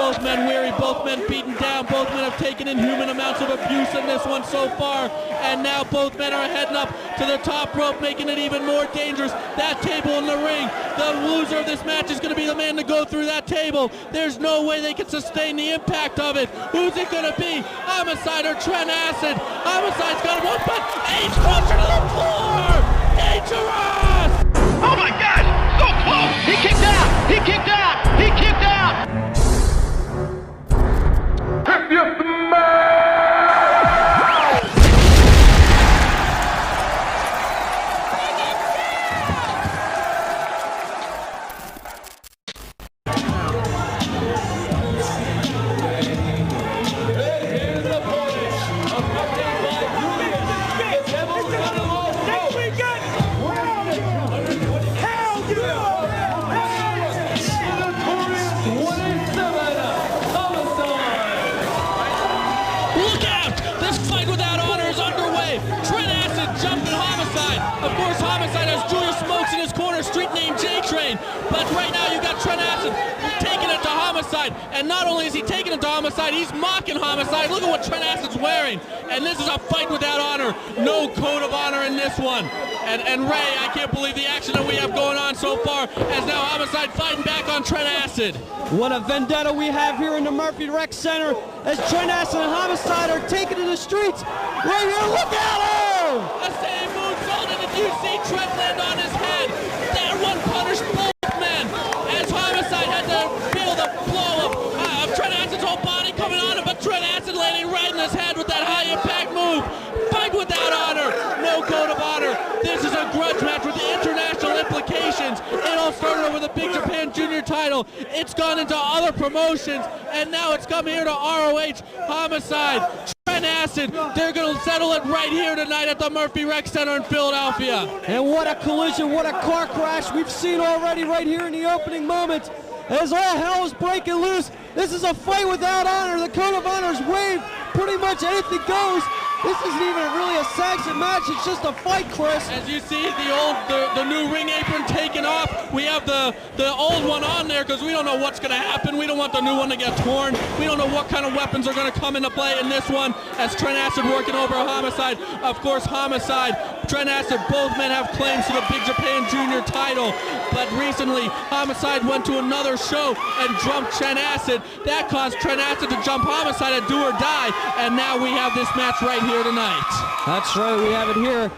both men weary, both men beaten down, both men have taken inhuman amounts of abuse in this one so far, and now both men are heading up to the top rope, making it even more dangerous. That table in the ring, the loser of this match is going to be the man to go through that table. There's no way they can sustain the impact of it. Who's it going to be? Homicide or Trent Acid? Homicide's got him up, but he's closer to the floor! Dangerous! Oh my gosh! So close! He kicked out! He kicked out! He kicked out! If you smell! Of course, Homicide has Julius Smokes in his corner, street name J-Train. But right now you got Trent Acid taking it to Homicide. And not only is he taking it to Homicide, he's mocking Homicide. Look at what Trent Acid's wearing. And this is a fight without honor. No code of honor in this one. And Ray, I can't believe the action that we have going on so far, as now Homicide fighting back on Trent Acid. What a vendetta we have here in the Murphy Rec Center, as Trent Acid and Homicide are taking to the streets. Right here, look at him! A same moonsault, and did you see Trent land on his head? That one punished both men, as Homicide had to feel the blow of Trent Acid's whole body coming on him, but Trent Acid landing right in his head with that high impact move. Fight without honor, no code of honor. This is a grudge match with international implications. It all started over the Big Japan Junior title. It's gone into other promotions, and now it's come here to ROH. Homicide, Trent Acid, they're going to settle it right here tonight at the Murphy Rec Center in Philadelphia. And what a collision, what a car crash we've seen already right here in the opening moments. As all hell is breaking loose, this is a fight without honor. The code of honor is waived. Pretty much anything goes. This isn't even really a sanctioned match, it's just a fight, Chris. As you see the new ring apron taken off, we have the old one on there because we don't know what's going to happen. We don't want the new one to get torn. We don't know what kind of weapons are going to come into play in this one, as Trent Acid working over Homicide. Of course, Homicide, Trent Acid, both men have claims to the Big Japan Junior title, but recently Homicide went to another show and jumped Trent Acid. That caused Trent Acid to jump Homicide at Do or Die, and now we have this match right here tonight. That's right, we have it here.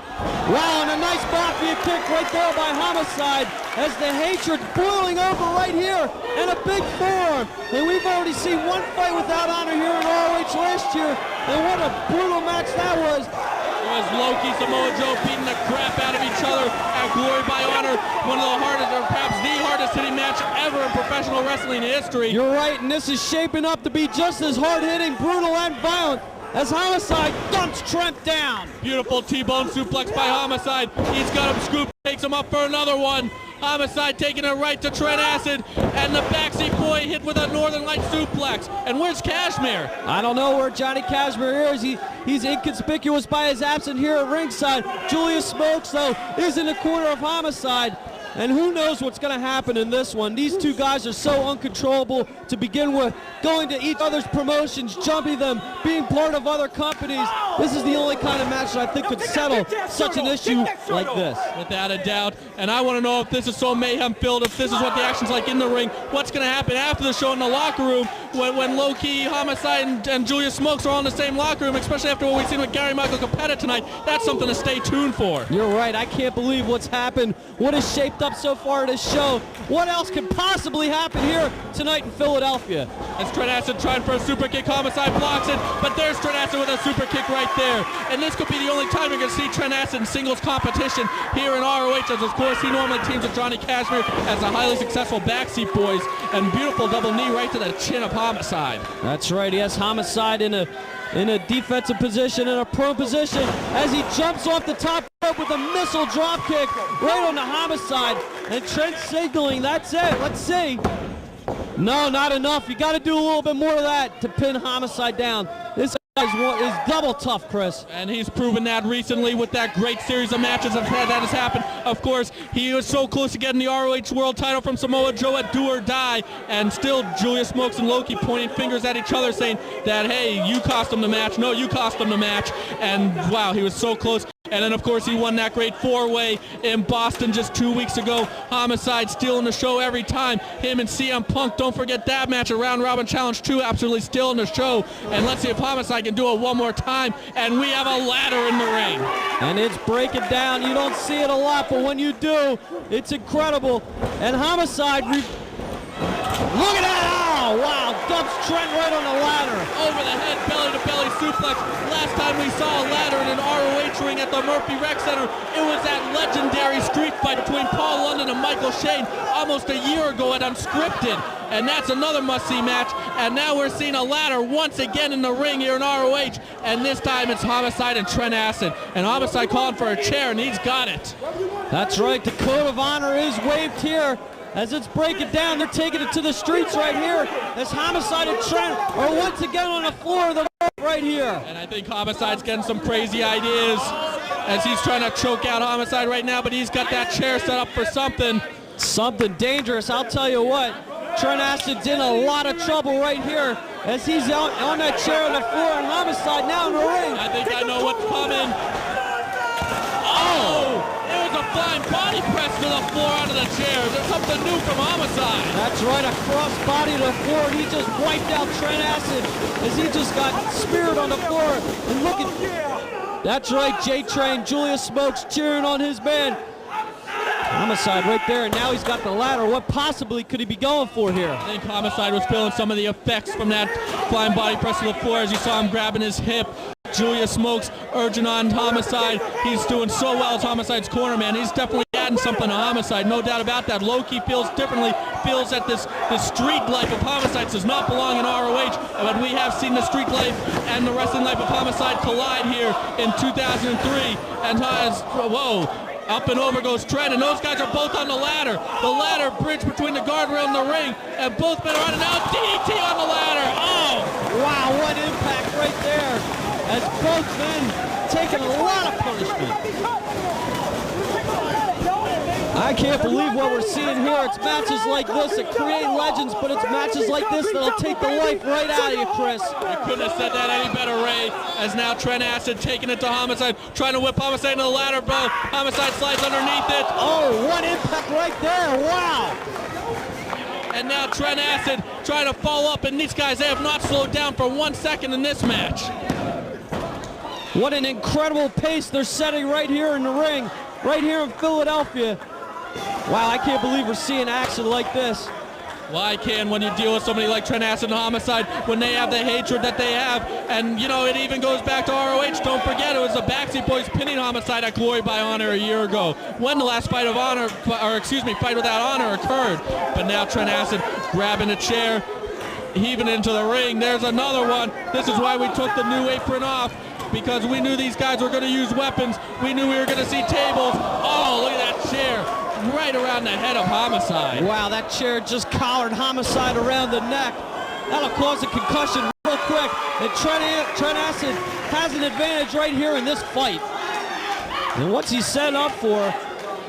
Wow, and a nice mafia kick right there by Homicide, as the hatred boiling over right here, and a big forearm. And we've already seen one fight without honor here in ROH last year, and what a brutal match that was. It was Loki, Samoa Joe beating the crap out of each other at Glory by Honor. One of the hardest, or perhaps the hardest hitting match ever in professional wrestling history. You're right, and this is shaping up to be just as hard-hitting, brutal, and violent, as Homicide dumps Trent down. Beautiful T-bone suplex by Homicide. He's got him scooped, takes him up for another one. Homicide taking it right to Trent Acid, and the backseat boy hit with a Northern Light suplex. And where's Cashmere? I don't know where Johnny Cashmere is. He's inconspicuous by his absence here at ringside. Julius Smokes, though, is in the corner of Homicide. And who knows what's going to happen in this one. These two guys are so uncontrollable to begin with, going to each other's promotions, jumping them, being part of other companies. This is the only kind of match that I think could settle such an issue like this. Without a doubt. And I want to know if this is so mayhem-filled, if this is what the action's like in the ring, what's going to happen after the show in the locker room when Low-Key, Homicide, and Julius Smokes are all in the same locker room, especially after what we've seen with Gary Michael Capetta tonight. That's something to stay tuned for. You're right. I can't believe what's happened, what has shaped up so far in this show. What else could possibly happen here tonight in Philadelphia? As Trent Acid trying for a super kick, Homicide blocks it, but there's Trent Acid with a super kick right there. And this could be the only time you're going to see Trent Acid in singles competition here in ROH, as of course he normally teams with Johnny Cashmere as the highly successful Backseat Boys, and beautiful double knee right to the chin of Homicide. That's right, he has Homicide in a defensive position, in a prone position, as he jumps off the top rope with a missile drop kick right on the Homicide, and Trent signaling, that's it, let's see. No, not enough. You got to do a little bit more of that to pin Homicide down. This is double tough, Chris. And he's proven that recently with that great series of matches that has happened. Of course, he was so close to getting the ROH World title from Samoa Joe at Do or Die, and still Julius Smokes and Loki pointing fingers at each other saying that, hey, you cost him the match. No, you cost him the match. And wow, he was so close. And then, of course, he won that great four-way in Boston just 2 weeks ago. Homicide stealing the show every time. Him and CM Punk, don't forget that match, a round-robin challenge, too, absolutely stealing the show. And let's see if Homicide can do it one more time. And we have a ladder in the ring. And it's breaking down. You don't see it a lot, but when you do, it's incredible. And Homicide, look at that! Oh, wow, dumps Trent right on the ladder. Over the head, belly-to-belly suplex. Last time we saw a ladder in an ROH ring at the Murphy Rec Center, it was that legendary street fight between Paul London and Michael Shane almost a year ago at Unscripted. And that's another must-see match. And now we're seeing a ladder once again in the ring here in ROH. And this time it's Homicide and Trent Acid. And Homicide calling for a chair, and he's got it. That's right, the code of honor is waved here. As it's breaking down, they're taking it to the streets right here. As Homicide and Trent are once again on the floor of the right here. And I think Homicide's getting some crazy ideas as he's trying to choke out Homicide right now, but he's got that chair set up for something. Something dangerous, I'll tell you what. Trent Acid's in a lot of trouble right here as he's on that chair on the floor, and Homicide now in the ring. I think I know what's coming. Oh! It was a flying body press to the floor out of the chair. There's something new from Homicide. That's right, a cross body to the floor, and he just wiped out Trent Acid as he just got speared on the floor. And look at, that's right, J-Train, Julius Smokes cheering on his man. Homicide right there, and now he's got the ladder. What possibly could he be going for here? I think Homicide was feeling some of the effects from that flying body press to the floor as you saw him grabbing his hip. Julius Smokes urging on Homicide. He's doing so well as Homicide's corner, man. He's definitely adding something to Homicide, no doubt about that. Loki feels differently, feels that this street life of Homicide does not belong in ROH, but we have seen the street life and the wrestling life of Homicide collide here in 2003. And whoa, up and over goes Trent, and those guys are both on the ladder. The ladder bridge between the guardrail and the ring, and both men are running out. DDT on the ladder. Oh! Wow, what impact right there. As both men taking a lot of punishment. I can't believe what we're seeing here. It's matches like this that create legends, but it's matches like this that'll take the life right out of you, Chris. You couldn't have said that any better, Ray, as now Trent Acid taking it to Homicide, trying to whip Homicide into the ladder, bro. Homicide slides underneath it. Oh, what impact right there, wow. And now Trent Acid trying to follow up, and these guys, they have not slowed down for 1 second in this match. What an incredible pace they're setting right here in the ring, right here in Philadelphia. Wow, I can't believe we're seeing action like this. Well, I can when you deal with somebody like Trent Acid and Homicide, when they have the hatred that they have. And, you know, it even goes back to ROH. Don't forget, it was the Backseat Boys pinning Homicide at Glory by Honor a year ago, when the last fight of honor, or excuse me, fight without honor occurred. But now Trent Acid grabbing a chair, heaving into the ring. There's another one. This is why we took the new apron off, because we knew these guys were going to use weapons. We knew we were going to see tables. Oh, look at that chair. Right around the head of Homicide. Wow, that chair just collared Homicide around the neck. That'll cause a concussion real quick. And Trent Acid has an advantage right here in this fight. And what's he set up for?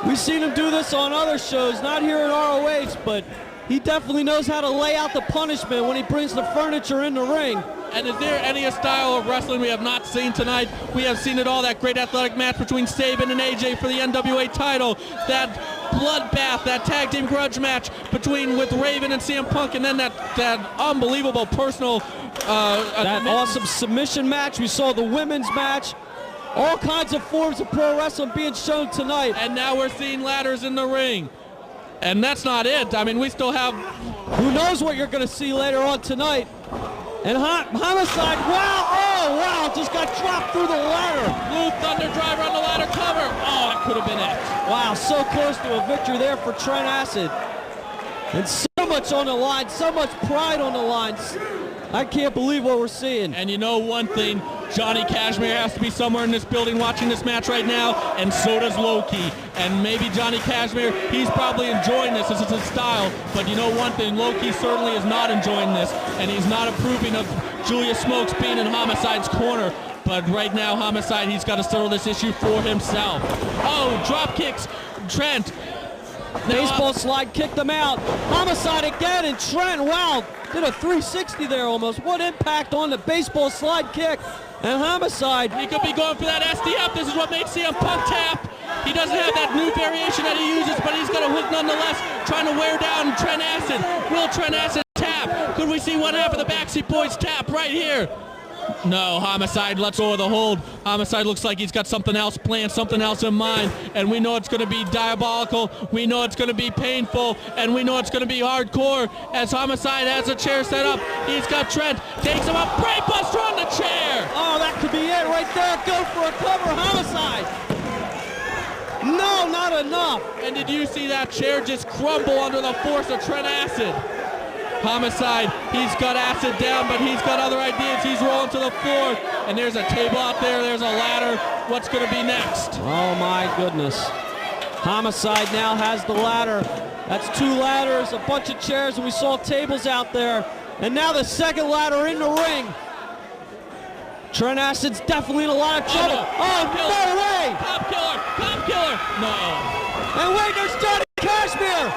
We've seen him do this on other shows, not here in ROH, but he definitely knows how to lay out the punishment when he brings the furniture in the ring. And is there any style of wrestling we have not seen tonight? We have seen it all, that great athletic match between Sabin and AJ for the NWA title, that bloodbath, that tag team grudge match with Raven and CM Punk, and then that unbelievable personal that awesome submission match. We saw the women's match. All kinds of forms of pro wrestling being shown tonight. And now we're seeing ladders in the ring. And that's not it. I mean, we still have... Who knows what you're going to see later on tonight. And Homicide, wow, oh, wow, just got dropped through the ladder. Blue Thunder Driver on the ladder cover. Oh, that could have been it. Wow, so close to a victory there for Trent Acid. And so much on the line, so much pride on the line. I can't believe what we're seeing. And you know one thing, Johnny Cashmere has to be somewhere in this building watching this match right now, and so does Loki. And maybe Johnny Cashmere, he's probably enjoying this. This is his style. But you know one thing, Loki certainly is not enjoying this, and he's not approving of Julius Smokes being in Homicide's corner. But right now, Homicide, he's got to settle this issue for himself. Oh, drop kicks, Trent. Baseball slide kicked them out. Homicide again, and Trent, wow, did a 360 there almost. What impact on the baseball slide kick. And Homicide. He could be going for that SDF. This is what makes CM Punk tap. He doesn't have that new variation that he uses, but he's got a hook nonetheless, trying to wear down Trent Acid. Will Trent Acid tap? Could we see one half of the Backseat Boys tap right here? No, Homicide lets go of the hold. Homicide looks like he's got something else planned, something else in mind, and we know it's going to be diabolical, we know it's going to be painful, and we know it's going to be hardcore as Homicide has a chair set up. He's got Trent, takes him up, brainbuster on the chair! Oh, that could be it right there. Go for a cover, Homicide. No, not enough. And did you see that chair just crumble under the force of Trent Acid? Homicide, he's got Acid down, but he's got other ideas. He's rolling to the floor, and there's a table out there, there's a ladder. What's going to be next? Oh my goodness. Homicide now has the ladder. That's 2 ladders, a bunch of chairs, and we saw tables out there. And now the second ladder in the ring. Trent Acid's definitely in a lot of trouble. No way! Cop killer! Cop killer! No. And wait, there's Johnny Cashmere!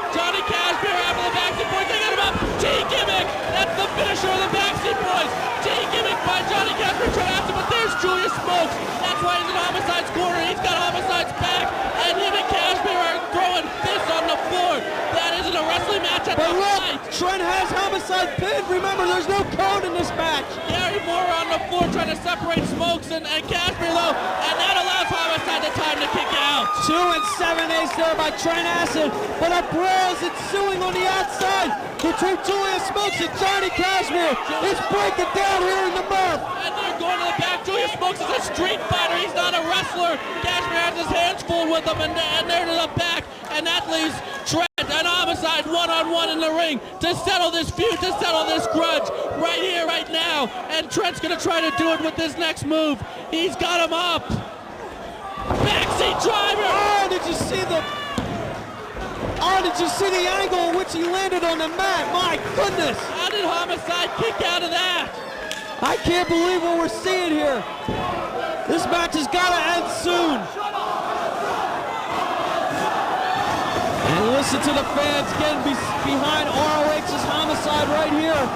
Johnny Cashmere after the Backseat Boys, they got him up. T-Gimmick! That's the finisher of the Backseat Boys. T-Gimmick by Johnny Cashmere, Trent Acid, but there's Julius Smokes. That's why he's in Homicide's corner. He's got Homicide's back, and him and Cashmere are throwing fists on the floor. That isn't a wrestling match at the fight. Trent has Homicide pinned. Remember, there's no code in this match. Gary Moore on the floor trying to separate Smokes and Cashmere, though, and that allows Homicide the time to kick out. 2 7/8 there by Trent Acid, but a brawl is ensuing on the outside between Julius Smokes and Johnny Cashmere. It's breaking down here in the Murph. And they're going to the back. Julius Smokes is a street fighter. He's not a wrestler. Cashmere has his hands full with him, and they're to the back, and that leaves Trent and Homicide one-on-one in the ring to settle this feud, to settle this grudge right here, right now. And Trent's going to try to do it with this next move. He's got him up. Backseat driver! Oh, did you see the angle in which he landed on the mat? My goodness! How did Homicide kick out of that? I can't believe what we're seeing here. This match has got to end soon. And listen to the fans getting behind ROH's Homicide right here.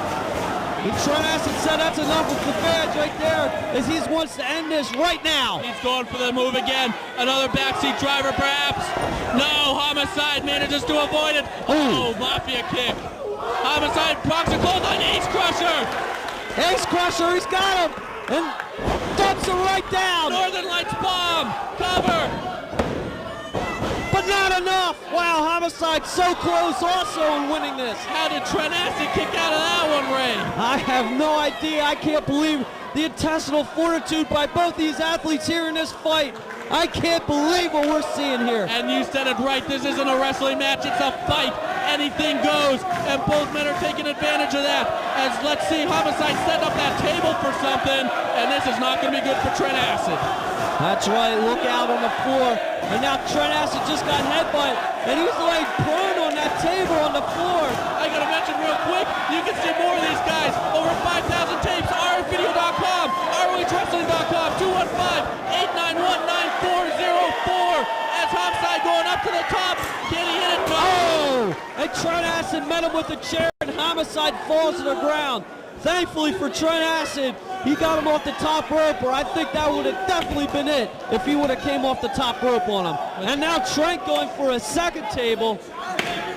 And Trent Acid said that's enough with the fans right there, as he wants to end this right now. He's going for the move again. Another backseat driver, perhaps. No, Homicide manages to avoid it. Oh, Mafia kick. Homicide blocks a clothesline, Ace Crusher. Ace Crusher, he's got him, and dumps him right down. Northern Lights bomb, cover. But not enough. Wow, Homicide so close also in winning this. How did Trent Acid kick out of that one, Ray? I have no idea. I can't believe the intestinal fortitude by both these athletes here in this fight. I can't believe what we're seeing here. And you said it right. This isn't a wrestling match. It's a fight. Anything goes. And both men are taking advantage of that. As let's see, Homicide set up that table for something. And this is not going to be good for Trent Acid. That's right. Look out on the floor. And now Trent Acid just got headbutt. And he's laid prone on that table on the floor. I got to mention real quick, you can see more of these guys. Over 5,000 tapes. RFvideo.com. ROHWrestling.com. 215-891-9404. As Homicide going up to the top. Can he hit it? No. Oh! And Trent Acid met him with a chair, and Homicide falls to the ground. Thankfully for Trent Acid, he got him off the top rope, or I think that would have definitely been it if he would have came off the top rope on him. And now Trent going for a second table.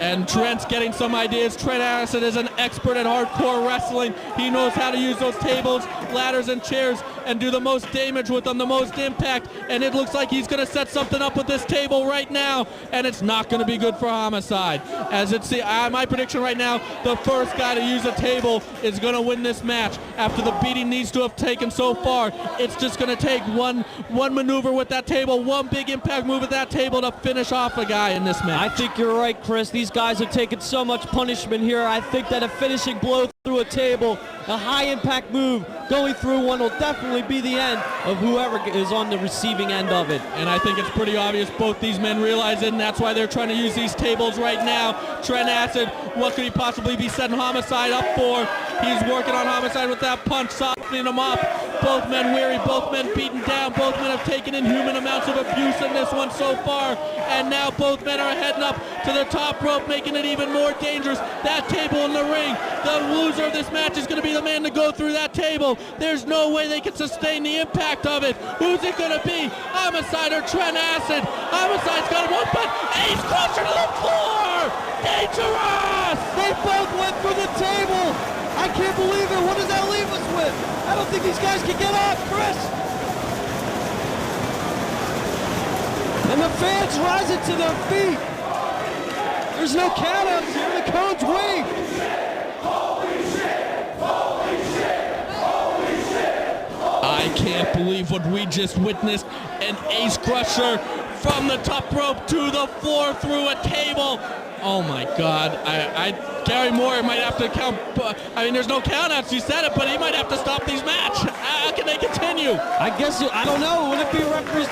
And Trent's getting some ideas. Trent Acid is an expert at hardcore wrestling. He knows how to use those tables, ladders, and chairs and do the most damage with them, the most impact, and it looks like he's going to set something up with this table right now, and it's not going to be good for Homicide. As it's my prediction right now, the first guy to use a table is going to win this match. After the beating needs to have taken so far, it's just going to take one maneuver with that table, one big impact move with that table to finish off a guy in this match. I think you're right, Chris. These guys have taken so much punishment here. I think that a finishing blow through a table, a high impact move going through one will definitely be the end of whoever is on the receiving end of it. And I think it's pretty obvious both these men realize it, and that's why they're trying to use these tables right now. Trent Acid, what could he possibly be setting Homicide up for? He's working on Homicide with that punch, softening him up. Both men weary, both men beaten down, both men have taken inhuman amounts of abuse in this one so far, and now both men are heading up to the top rope, making it even more dangerous. That table in the ring, the loser of this match is going to be the man to go through that table. There's no way they can sustain the impact of it. Who's it going to be? Homicide or Trent Acid? Homicide's got one, but Ace Crusher to the floor! Dangerous! They both went through the table. I can't believe it. What does that leave us with? I don't think these guys can get up, Chris. And the fans rising to their feet. There's no countouts here. The code's waved. I can't believe what we just witnessed. An Ace Crusher from the top rope to the floor through a table. Oh my God, Gary Moore might have to count, I mean there's no countouts, you said it, but he might have to stop these match. How can they continue? I guess, I don't know, would it be a referee's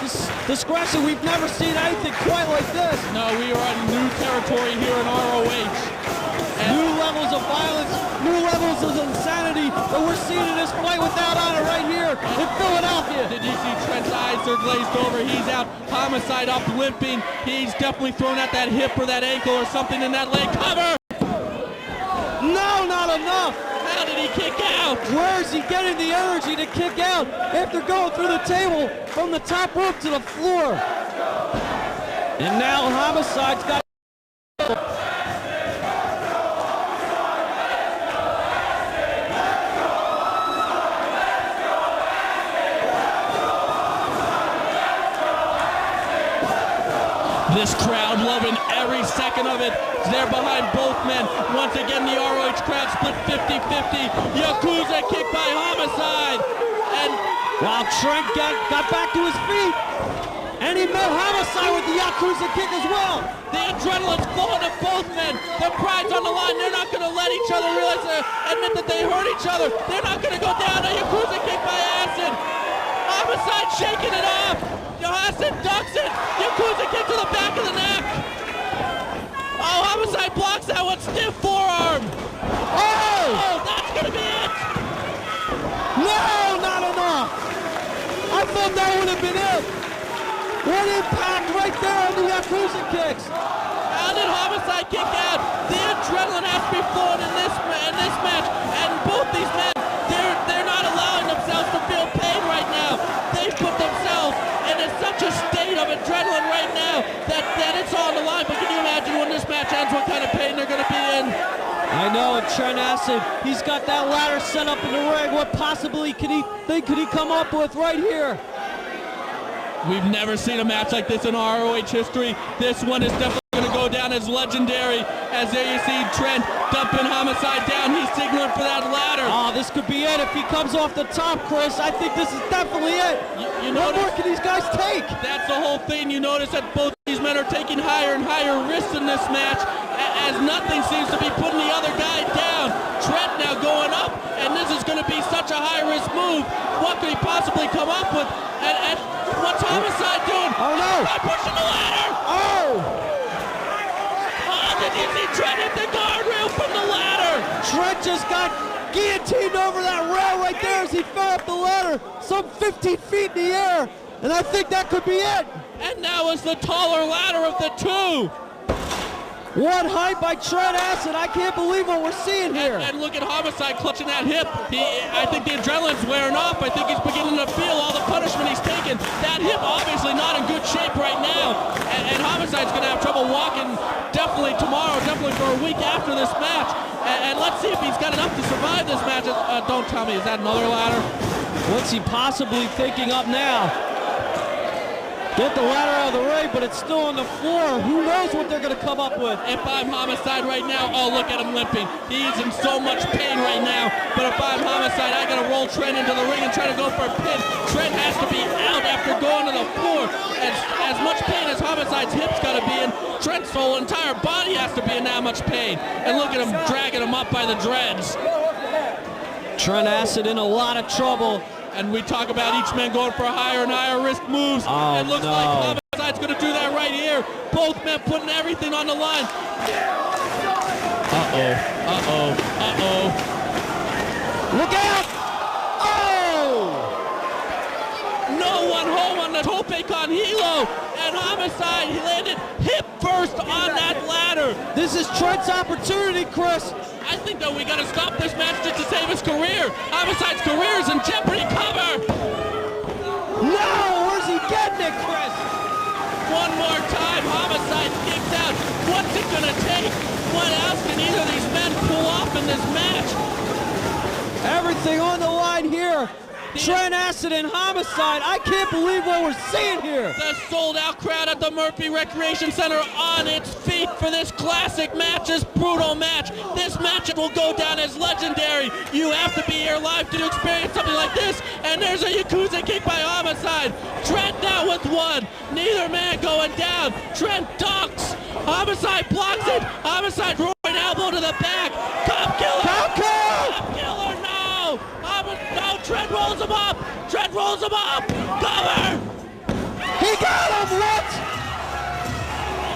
discretion? We've never seen anything quite like this. No, we are on new territory here in ROH. New levels of violence, new levels of insanity that we're seeing in this fight without honor right here in Philadelphia. Did you see Trent's eyes are glazed over? He's out. Homicide up limping. He's definitely thrown at that hip or that ankle or something in that leg. Cover! No, not enough. How did he kick out? Where is he getting the energy to kick out after going through the table from the top rope to the floor? And now Homicide's got... This crowd loving every second of it. They're behind both men. Once again, the ROH crowd split 50-50. Yakuza kicked by Homicide. And while Trent got back to his feet, and he met Homicide with the Yakuza kick as well. The adrenaline's flowing to both men. The pride's on the line. They're not going to let each other admit that they hurt each other. They're not going to go down. A Yakuza kick by Acid. Homicide shaking it off. Acid ducks it. Yakuza kick to the back of the neck. Oh, Homicide blocks that one. Stiff forearm. Oh, that's going to be it. No, not enough. I thought that would have been it. What impact right there on the Yakuza kicks. How did Homicide kick out? The adrenaline has to be flowing in this match. And both these men, they're not allowing themselves to feel pain right now. They put themselves in such a state of adrenaline right now that it's on the line. But can you imagine when this match ends what kind of pain they're going to be in? I know, and Trent Acid, he's got that ladder set up in the ring. What possibly could he come up with right here? We've never seen a match like this in ROH history. This one is definitely going to go down as legendary. As there you see Trent dumping Homicide down. He's signaling for that ladder. Oh, this could be it if he comes off the top, Chris. I think this is definitely it. What more can these guys take? That's the whole thing. You notice that both these men are taking higher and higher risks in this match as nothing seems to be putting the other guy down. Trent now going up, and this is going to be such a high-risk move. What could he possibly come up with? And what's Homicide doing? Oh, no. By pushing the ladder. Oh, did you see Trent hit the guardrail from the ladder? Trent just got guillotined over that rail right there as he fell up the ladder, some 15 feet in the air, and I think that could be it. And now is the taller ladder of the two. One height by Trent Acid. I can't believe what we're seeing here. And look at Homicide clutching that hip. I think the adrenaline's wearing off. I think he's beginning to feel all the punishment he's taken. That hip obviously not in good shape right now. And Homicide's going to have trouble walking definitely tomorrow, definitely for a week after this match. And let's see if he's got enough to survive this match. don't tell me, is that another ladder? What's he possibly thinking up now? Get the ladder out of the way, but it's still on the floor. Who knows what they're going to come up with? If I'm Homicide right now, oh, look at him limping. He's in so much pain right now. But if I'm Homicide, I got to roll Trent into the ring and try to go for a pin. Trent has to be out after going to the floor. As much pain as Homicide's hips got to be in, Trent's whole entire body has to be in that much pain. And look at him dragging him up by the dreads. Trent Acid in a lot of trouble. And we talk about each man going for higher and higher risk moves. Oh, it looks like Homicide's going to do that right here. Both men putting everything on the line. Look out! Oh! No one home on the tope con hilo. And Homicide, he landed hip first on that ladder. This is Trent's opportunity, Chris. I think that we got to stop this match just to save his career. Homicide's career is in jeopardy. Cover! No! Where's he getting it, Chris? One more time, Homicide kicks out. What's it going to take? What else can either of these men pull off in this match? Everything on the line here. Trent Acid and Homicide. I can't believe what we're seeing here. The sold-out crowd at the Murphy Recreation Center on its feet for this classic match, this brutal match. This match will go down as legendary. You have to be here live to experience something like this. And there's a Yakuza kick by Homicide. Trent now with one. Neither man going down. Trent ducks. Homicide blocks it. Homicide roaring elbow to the back. Cop killer. Cop killer. Cop killer, no. No, Trent rolls him up. Trent rolls him up. Cover. He got him. What?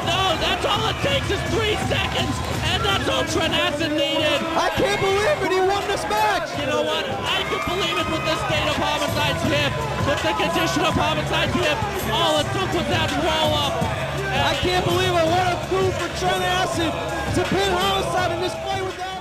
No, that's all it takes is 3 seconds, and that's all Trent Acid needed. I can't believe it. He won this match. You know what? I can believe it with the state of Homicide's hip, with the condition of Homicide's hip. All it took was that roll up. I can't believe it. What a coup for Trent Acid to pin Homicide in this fight without